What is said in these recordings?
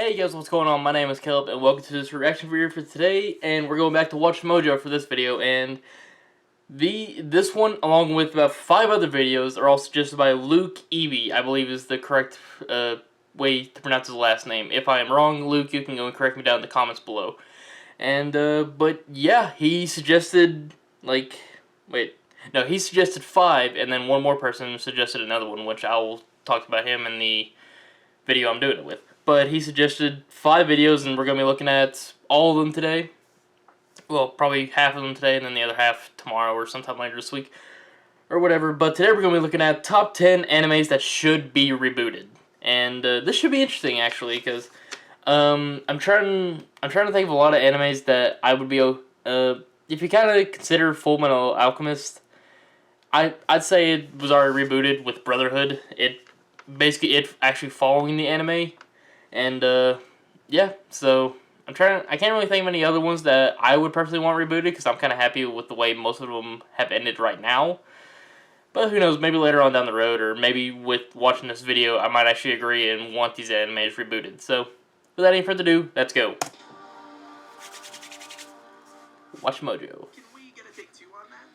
Hey guys, what's going on? My name is Caleb, and welcome to this reaction video for today. And we're going back to Watch Mojo for this video. And this one, along with about 5 other videos, are all suggested by Luke Eby, I believe is the correct way to pronounce his last name. If I am wrong, Luke, you can go and correct me down in the comments below. And but yeah, he suggested he suggested 5, and then one more person suggested another one, which I will talk about him in the video I'm doing it with. But he suggested 5 videos, and we're going to be looking at all of them today. Well, probably half of them today, and then the other half tomorrow or sometime later this week, or whatever. But today we're going to be looking at top 10 animes that should be rebooted. And this should be interesting, actually, because I'm trying to think of a lot of animes that I would be if you kind of consider Full Metal Alchemist, I'd say it was already rebooted with Brotherhood. It actually following the anime. And, yeah, so I can't really think of any other ones that I would personally want rebooted, because I'm kind of happy with the way most of them have ended right now. But who knows, maybe later on down the road, or maybe with watching this video, I might actually agree and want these animes rebooted. So, without any further ado, let's go. Watch Mojo. Can we get a take 2 on that?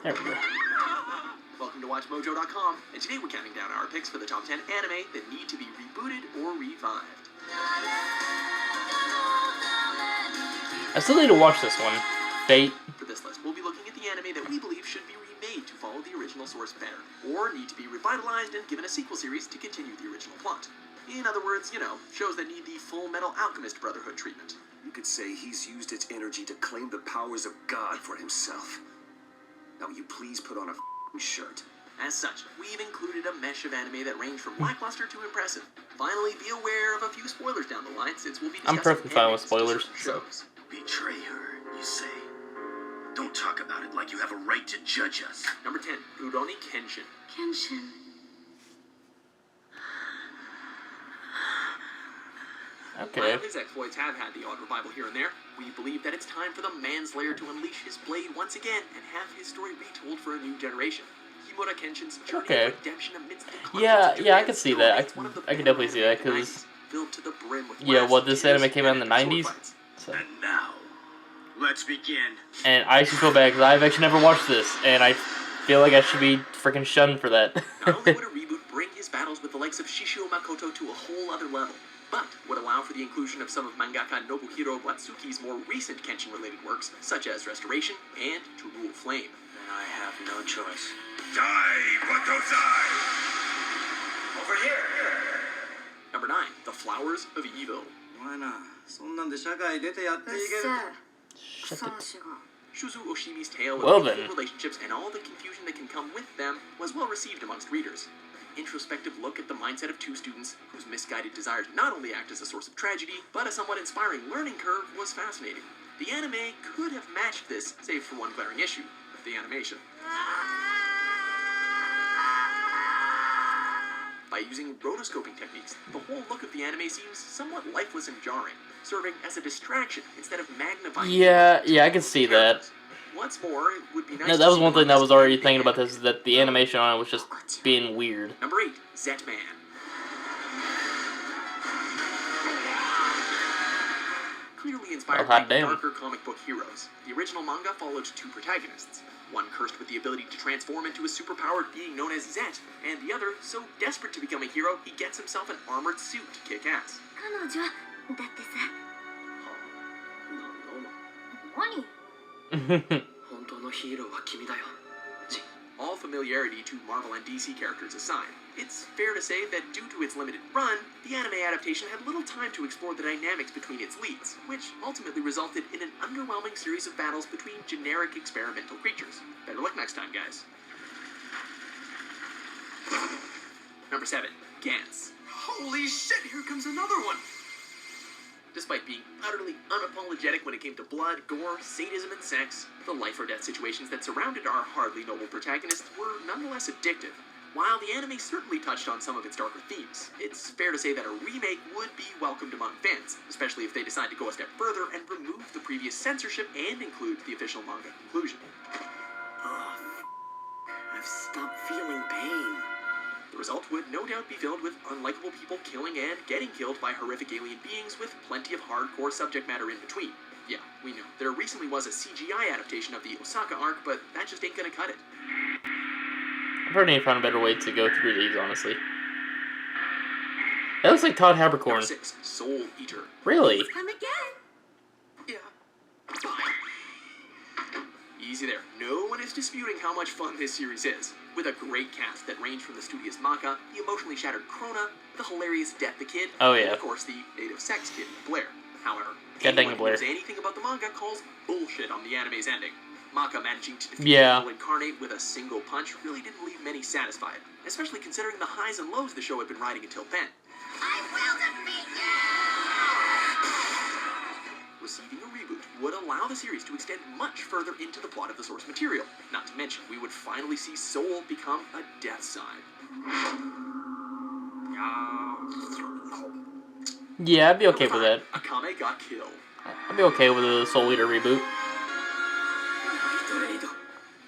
There we go. Welcome to WatchMojo.com, and today we're counting down our picks for the top 10 anime that need to be rebooted or revived. I still need to watch this one. Fate. For this list, we'll be looking at the anime that we believe should be remade to follow the original source better, or need to be revitalized and given a sequel series to continue the original plot. In other words, shows that need the Full Metal Alchemist Brotherhood treatment. You could say he's used its energy to claim the powers of God for himself. Now will you please put on a shirt? As such, we've included a mesh of anime that range from lackluster to impressive. Finally, be aware of a few spoilers down the line, since we'll be discussing I'm perfectly fine with spoilers. shows. Betray her, you say? Don't talk about it like you have a right to judge us. Number 10, Rurouni Kenshin. Kenshin. Okay. While his exploits have had the odd revival here and there, we believe that it's time for the Manslayer to unleash his blade once again and have his story retold for a new generation. Himura Kenshin's journey of redemption amidst the conflicts Yeah, I can see that. I can definitely see that, because filled to the brim with this anime came out in the 90s. So. And now, let's begin. And I actually feel bad, because I've actually never watched this, and I feel like I should be freaking shunned for that. Not only would a reboot bring his battles with the likes of Shishio Makoto to a whole other level, but would allow for the inclusion of some of mangaka Nobuhiro Watsuki's more recent Kenshin-related works, such as Restoration and To Rule Flame. Then I have no choice. Die, Batosai! Over here! Number 9, The Flowers of Evil. Shuzu Oshimi's tale of youthful relationships and all the confusion that can come with them was well received amongst readers. Introspective look at the mindset of 2 students whose misguided desires not only act as a source of tragedy, but a somewhat inspiring learning curve was fascinating. The anime could have matched this, save for one glaring issue: the animation. By using rotoscoping techniques, the whole look of the anime seems somewhat lifeless and jarring, serving as a distraction instead of magnifying. Yeah, I can see that. What's more, it would be nice. No, that was one thing that I was already thinking about this, is that the animation on it was just being weird. Number 8, Zetman. Clearly inspired by darker comic book heroes, the original manga followed 2 protagonists. One cursed with the ability to transform into a superpowered being known as Zet, and the other so desperate to become a hero he gets himself an armored suit to kick ass. All familiarity to Marvel and DC characters aside, it's fair to say that due to its limited run, the anime adaptation had little time to explore the dynamics between its leads, which ultimately resulted in an underwhelming series of battles between generic experimental creatures. Better luck next time, guys. Number 7, Gantz. Holy shit, here comes another one! Despite being utterly unapologetic when it came to blood, gore, sadism, and sex, the life-or-death situations that surrounded our hardly noble protagonists were nonetheless addictive. While the anime certainly touched on some of its darker themes, it's fair to say that a remake would be welcomed among fans, especially if they decide to go a step further and remove the previous censorship and include the official manga conclusion. I've stopped feeling pain. The result would no doubt be filled with unlikable people killing and getting killed by horrific alien beings with plenty of hardcore subject matter in between. Yeah, we know. There recently was a CGI adaptation of the Osaka arc, but that just ain't gonna cut it. I've already found a better way to go through these, honestly. That looks like Todd Number Habercorn. 6, Soul Eater. Really? Come again. Yeah. Fine. Easy there. No one is disputing how much fun this series is. With a great cast that ranged from the studious Maka, the emotionally shattered Krona, the hilarious Death the Kid, Oh, yeah. and of course the native sex kid, Blair. However, God dang anyone it, who Blair. knows anything about the manga calls bullshit on the anime's ending. Maka managing to defeat Yeah. Evil Incarnate with a single punch really didn't leave many satisfied, especially considering the highs and lows the show had been riding until then. I will defeat you! Receiving a reboot would allow the series to extend much further into the plot of the source material. Not to mention, we would finally see Soul become a death sign. Yeah, I'd be okay with that. Akame got killed. I'd be okay with a Soul Eater reboot.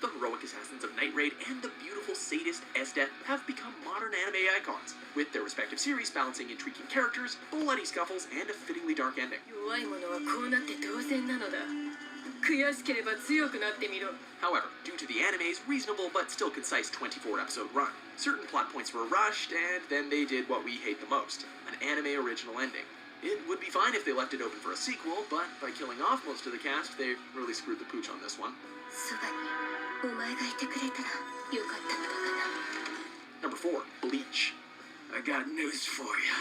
The heroic assassins of Night Raid and the beautiful sadist Esdeath have become modern anime icons, with their respective series balancing intriguing characters, bloody scuffles, and a fittingly dark ending. 弱い者はこうなって当然なのだ。悔しければ強くなってみろ。 However, due to the anime's reasonable but still concise 24-episode run, certain plot points were rushed, and then they did what we hate the most, an anime original ending. It would be fine if they left it open for a sequel, but by killing off most of the cast, they really screwed the pooch on this one. そばにお前がいてくれたらよかったのだがな。 Number 4, Bleach. I got news for you.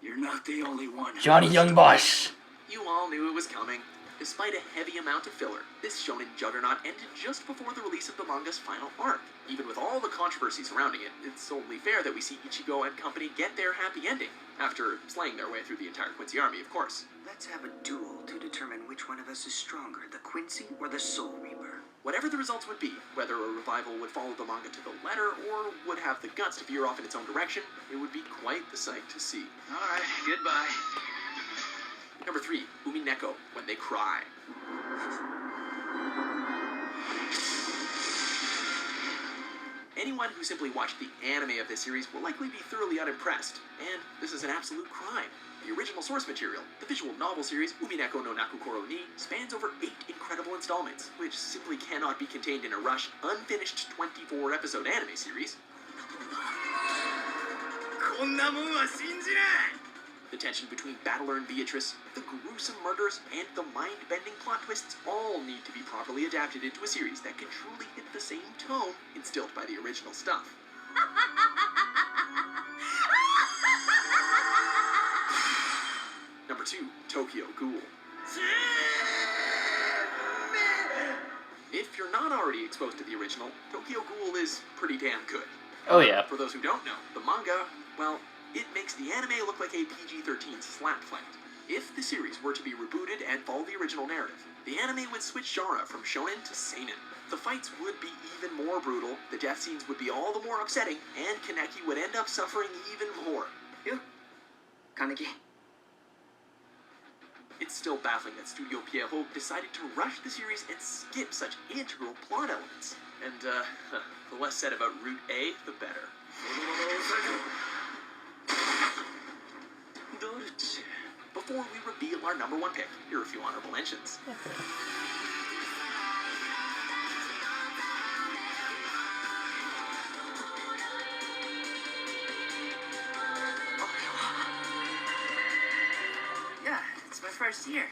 You're not the only one. Johnny Young Bosch. You all knew it was coming. Despite a heavy amount of filler, this shonen juggernaut ended just before the release of the manga's final arc. Even with all the controversy surrounding it, it's only fair that we see Ichigo and company get their happy ending, after slaying their way through the entire Quincy army, of course. Let's have a duel to determine which one of us is stronger, the Quincy or the Soul Reaper. Whatever the results would be, whether a revival would follow the manga to the letter or would have the guts to veer off in its own direction, it would be quite the sight to see. Alright, goodbye. Number 3, Umineko, When They Cry. Anyone who simply watched the anime of this series will likely be thoroughly unimpressed, and this is an absolute crime. The original source material, the visual novel series Umineko no Nakukoro ni, spans over 8 incredible installments, which simply cannot be contained in a rushed, unfinished 24-episode anime series. The tension between Battler and Beatrice, the gruesome murders, and the mind-bending plot twists all need to be properly adapted into a series that can truly hit the same tone instilled by the original stuff. Number 2, Tokyo Ghoul. If you're not already exposed to the original, Tokyo Ghoul is pretty damn good. Oh, yeah. For those who don't know, the manga, well, it makes the anime look like a PG-13 slap fight. If the series were to be rebooted and follow the original narrative, the anime would switch genre from shonen to seinen. The fights would be even more brutal, the death scenes would be all the more upsetting, and Kaneki would end up suffering even more. You? Kaneki? It's still baffling that Studio Pierrot decided to rush the series and skip such integral plot elements. And, the less said about Route A, the better. Before we reveal our number 1 pick, here are a few honorable mentions. Yeah, it's my first year.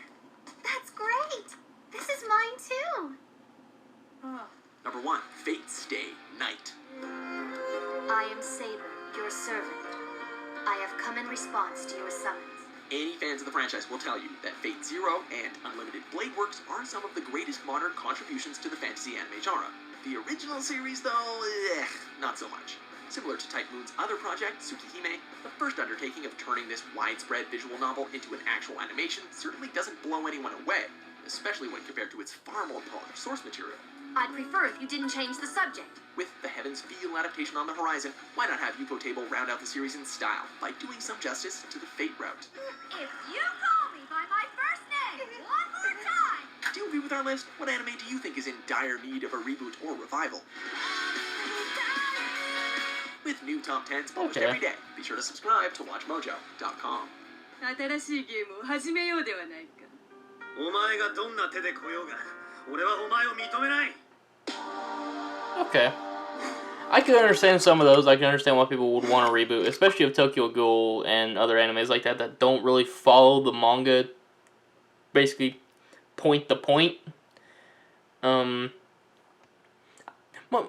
That's great! This is mine too! Number 1, Fate Stay Night. I am Saber, your servant. I have come in response to your summons. Any fans of the franchise will tell you that Fate Zero and Unlimited Blade Works are some of the greatest modern contributions to the fantasy anime genre. The original series, though, not so much. Similar to Type Moon's other project, Tsukihime, the first undertaking of turning this widespread visual novel into an actual animation certainly doesn't blow anyone away, especially when compared to its far more polished source material. I'd prefer if you didn't change the subject. With the Heaven's Feel adaptation on the horizon, why not have Yuko Table round out the series in style by doing some justice to the Fate route? If you call me by my first name one more time! Do you agree with our list? What anime do you think is in dire need of a reboot or revival? with new top 10s published Okay. every day. Be sure to subscribe to WatchMojo.com. 新しいゲームを始めようではないか。お前がどんな手で来ようが、俺はお前を認めない。 Okay. I can understand some of those. I can understand why people would want to reboot, especially of Tokyo Ghoul and other animes like that that don't really follow the manga, basically point to point.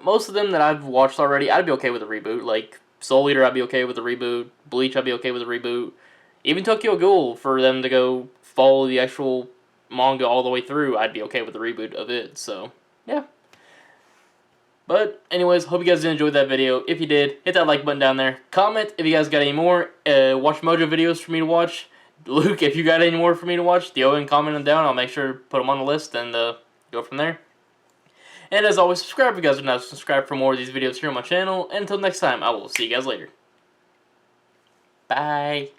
Most of them that I've watched already, I'd be okay with a reboot. Like Soul Eater, I'd be okay with a reboot. Bleach, I'd be okay with a reboot. Even Tokyo Ghoul, for them to go follow the actual manga all the way through, I'd be okay with the reboot of it. So, yeah. But, anyways, hope you guys did enjoy that video. If you did, hit that like button down there. Comment if you guys got any more Watch Mojo videos for me to watch. Luke, if you got any more for me to watch, go ahead and comment them down. I'll make sure to put them on the list and go from there. And as always, subscribe if you guys are not subscribed for more of these videos here on my channel. And until next time, I will see you guys later. Bye.